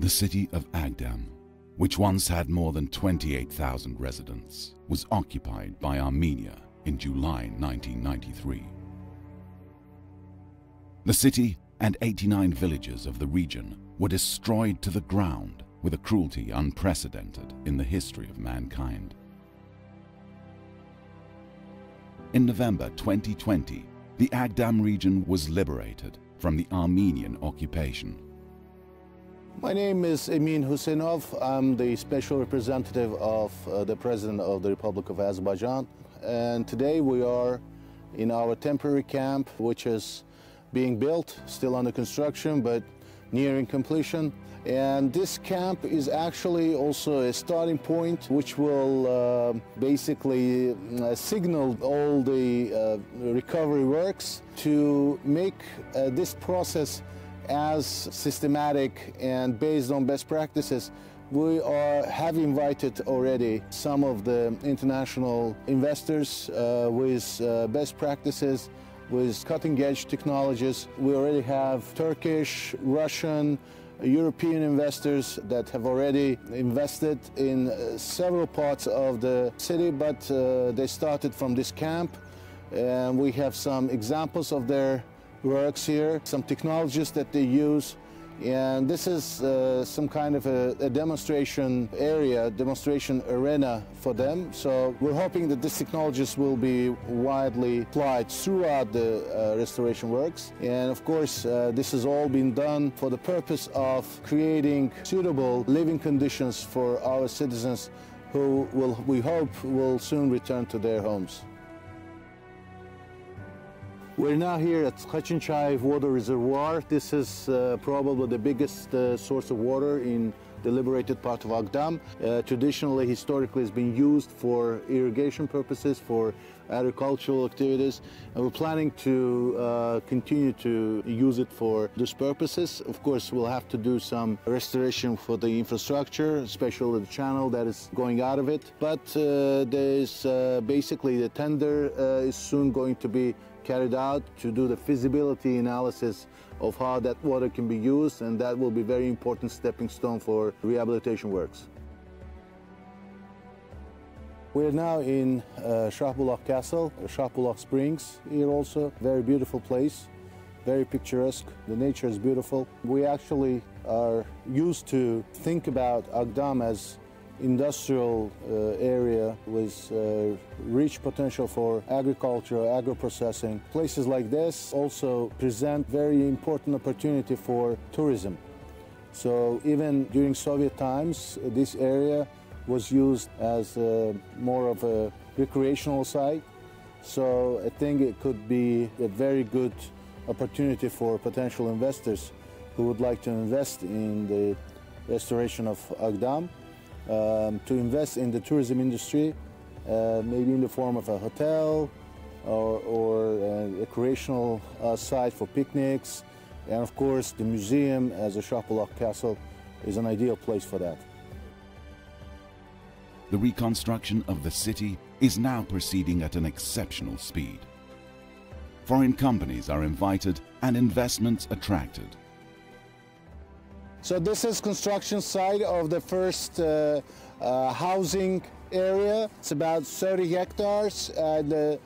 The city of Ağdam, which once had more than 28,000 residents, was occupied by Armenia in July 1993. The city and 89 villages of the region were destroyed to the ground with a cruelty unprecedented in the history of mankind. In November 2020, the Ağdam region was liberated from the Armenian occupation. My name is Emin Husseinov. I'm the special representative of the President of the Republic of Azerbaijan. And today we are in our temporary camp, which is being built, still under construction, but nearing completion. And this camp is actually also a starting point which will basically signal all the recovery works to make this process as systematic and based on best practices. We have invited already some of the international investors with best practices, with cutting-edge technologies. We already have Turkish, Russian, European investors that have already invested in several parts of the city, but they started from this camp, and we have some examples of their works here, some technologies that they use, and this is some kind of a demonstration area, demonstration arena for them. So we're hoping that these technologies will be widely applied throughout the restoration works. And of course, this has all been done for the purpose of creating suitable living conditions for our citizens who we hope will soon return to their homes. We're now here at Khachinchay Water Reservoir. This is probably the biggest source of water in the liberated part of Ağdam. Traditionally, historically, it's been used for irrigation purposes, for agricultural activities, and we're planning to continue to use it for these purposes. Of course, we'll have to do some restoration for the infrastructure, especially the channel that is going out of it. But there's basically the tender is soon going to be carried out to do the feasibility analysis of how that water can be used, and that will be a very important stepping stone for rehabilitation works. We're now in Shahbulaq Castle, Shahbulaq Springs here also. Very beautiful place, very picturesque. The nature is beautiful. We actually are used to think about Ağdam as industrial area with rich potential for agriculture, agro-processing. Places like this also present very important opportunity for tourism. So even during Soviet times, this area was used as more of a recreational site. So I think it could be a very good opportunity for potential investors who would like to invest in the restoration of Ağdam. To invest in the tourism industry, maybe in the form of a hotel or a recreational site for picnics. And of course, the museum as a Shahbulaq Castle is an ideal place for that. The reconstruction of the city is now proceeding at an exceptional speed. Foreign companies are invited and investments attracted. So this is construction site of the first housing area. It's about 30 hectares. The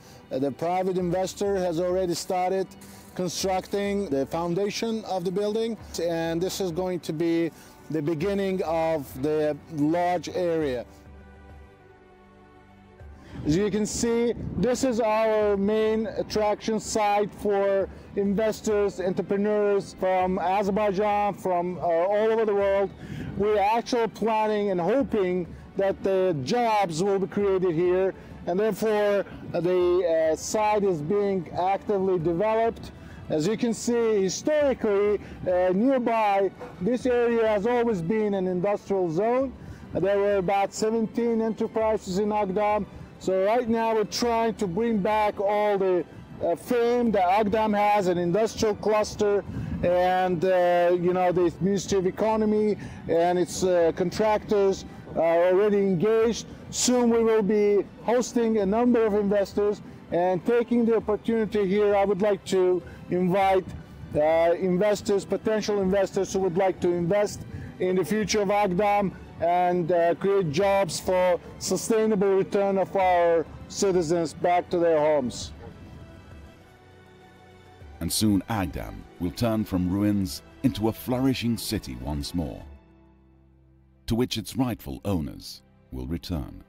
private investor has already started constructing the foundation of the building, and this is going to be the beginning of the large area. As you can see, this is our main attraction site for investors, entrepreneurs from Azerbaijan, from all over the world. We're actually planning and hoping that the jobs will be created here, and therefore the site is being actively developed. As you can see, historically, nearby, this area has always been an industrial zone. There were about 17 enterprises in Ağdam. So right now we're trying to bring back all the fame that Ağdam has, an industrial cluster, and you know, the Ministry of Economy and its contractors are already engaged. Soon we will be hosting a number of investors, and taking the opportunity here, I would like to invite investors, potential investors who would like to invest in the future of Ağdam and create jobs for sustainable return of our citizens back to their homes. And soon Ağdam will turn from ruins into a flourishing city once more, to which its rightful owners will return.